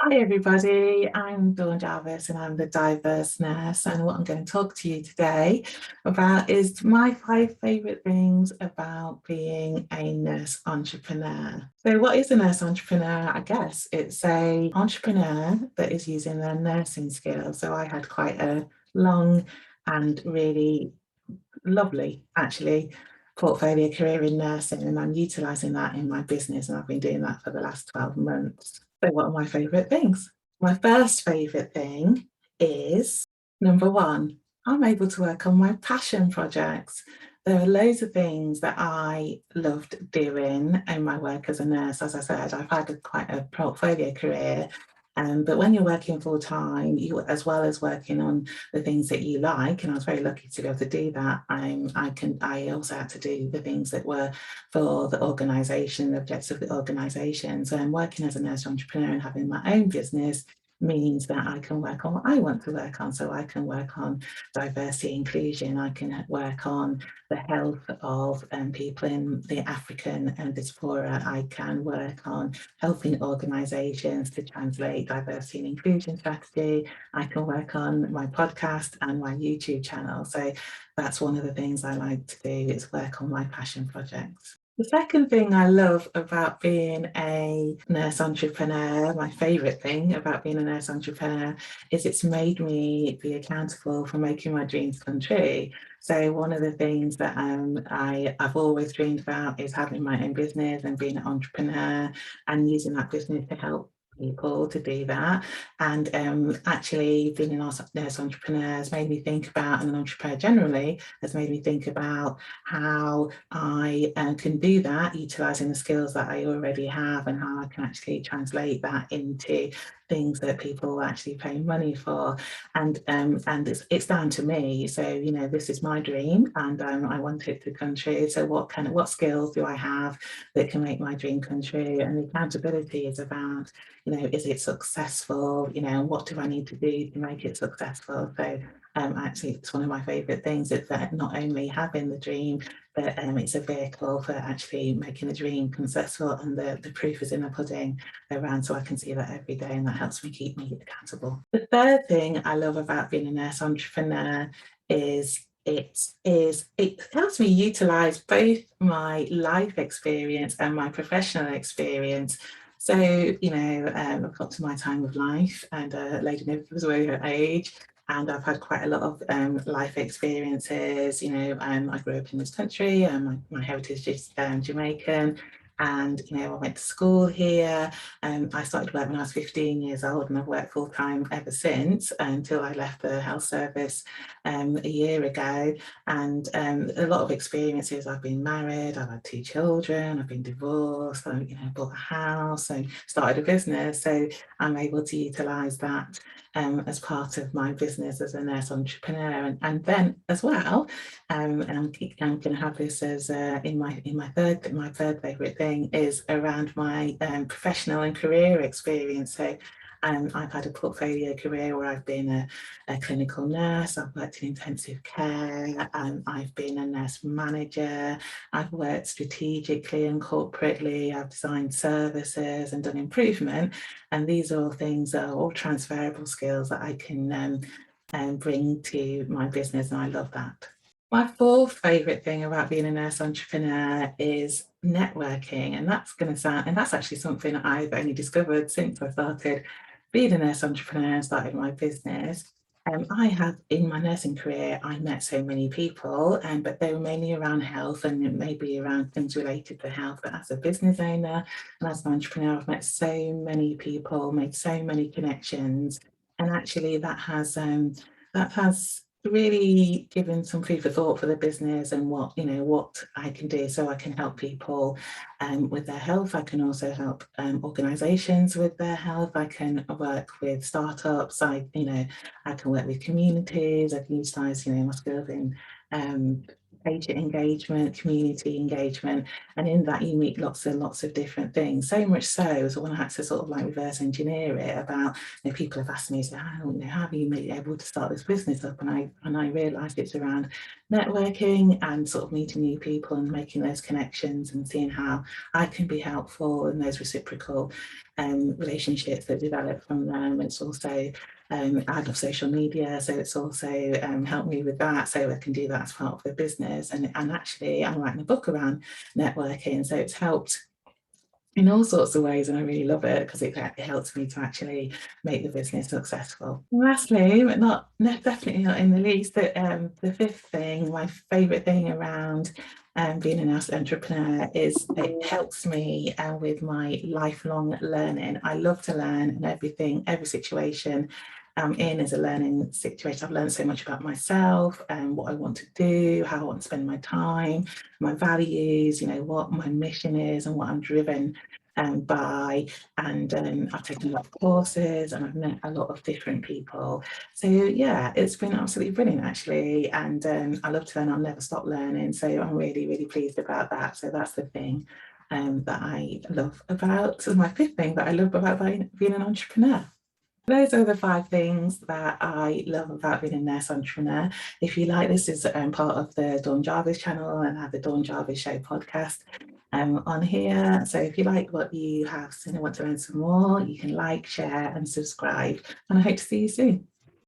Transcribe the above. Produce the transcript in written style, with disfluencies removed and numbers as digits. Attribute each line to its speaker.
Speaker 1: Hi everybody, I'm Dawn Jarvis and I'm the Diverse Nurse, and what I'm going to talk to you today about is my 5 favourite things about being a nurse entrepreneur. So what is a nurse entrepreneur? I guess it's a entrepreneur that is using their nursing skills. So I had quite a long and really lovely, actually, portfolio career in nursing, and I'm utilising that in my business, and I've been doing that for the last 12 months. So what are my favourite things? My first favourite thing is, number one, I'm able to work on my passion projects. There are loads of things that I loved doing in my work as a nurse. As I said, I've had quite a portfolio career, but when you're working full time, you as well as working on the things that you like, and I was very lucky to be able to do that. I also had to do the things that were for the organisation, the objectives of the organisation. So I'm working as a nurse entrepreneur and having my own business means that I can work on what I want to work on. So I can work on diversity, inclusion, I can work on the health of people in the African and diaspora. I can work on helping organisations to translate diversity and inclusion strategy. I can work on my podcast and my YouTube channel. So that's one of the things I like to do, is work on my passion projects. The second thing I love about being a nurse entrepreneur, my favourite thing about being a nurse entrepreneur, is it's made me be accountable for making my dreams come true. So one of the things that I've always dreamed about is having my own business and being an entrepreneur and using that business to help people to do that. And actually being a nurse entrepreneur has made me think about, and an entrepreneur generally has made me think about how I can do that utilising the skills that I already have, and how I can actually translate that into things that people actually pay money for. And it's down to me. So, you know, this is my dream and I want it to come true. So what skills do I have that can make my dream come true? And the accountability is about, you know, is it successful? You know, what do I need to do to make it successful? So actually, it's one of my favourite things, is that not only having the dream, but it's a vehicle for actually making the dream successful, and the proof is in the pudding around, so I can see that every day, and that helps me keep me accountable. The third thing I love about being a nurse entrepreneur is it helps me utilize both my life experience and my professional experience. So, you know, I've got to my time of life, and Lady Niv was away her age, and I've had quite a lot of life experiences. You know, I grew up in this country, and my heritage is Jamaican. And, you know, I went to school here. I started work when I was 15 years old, and I've worked full time ever since, until I left the health service a year ago. And a lot of experiences. I've been married, I've had 2 children, I've been divorced, I, you know, bought a house and started a business. So I'm able to utilise that as part of my business as a nurse entrepreneur, and then as well, and I'm going to have this as in my third favourite thing is around my professional and career experience. So I've had a portfolio career where I've been a clinical nurse, I've worked in intensive care, I've been a nurse manager, I've worked strategically and corporately, I've designed services and done improvement. And these are all things that are all transferable skills that I can bring to my business, and I love that. My fourth favourite thing about being a nurse entrepreneur is networking, and that's actually something I've only discovered since I started being a nurse entrepreneur and started my business. I have, in my nursing career, I met so many people, but they were mainly around health and maybe around things related to health. But as a business owner and as an entrepreneur, I've met so many people, made so many connections, and actually that has really given some food for thought for the business, and what I can do, so I can help people with their health. I can also help organizations with their health. I can work with startups. I can work with communities. I can utilize, my skills in patient engagement, community engagement, and in that you meet lots and lots of different things. So much so when I had to sort of like reverse engineer it about, people have asked me, so how have you been able to start this business up? And I realised it's around networking and sort of meeting new people and making those connections and seeing how I can be helpful in those reciprocal relationships that develop from them. It's also I love social media, so it's also helped me with that, so I can do that as part of the business. And actually, I'm writing a book around networking, so it's helped in all sorts of ways, and I really love it because it helps me to actually make the business successful. Lastly, but definitely not in the least, the fifth thing, my favourite thing around being an entrepreneur is it helps me with my lifelong learning. I love to learn, and every situation I'm in is a learning situation. I've learned so much about myself and what I want to do, how I want to spend my time, my values, what my mission is and what I'm driven by. And I've taken a lot of courses and I've met a lot of different people. So yeah, it's been absolutely brilliant actually. And I love to learn, I'll never stop learning. So I'm really, really pleased about that. So that's the thing that I love about, so my fifth thing that I love about being an entrepreneur. Those are the 5 things that I love about being a nurse entrepreneur. If you like, this is part of the Dawn Jarvis channel, and I have the Dawn Jarvis Show podcast on here. So if you like what you have seen and want to learn some more, you can like, share and subscribe. And I hope to see you soon.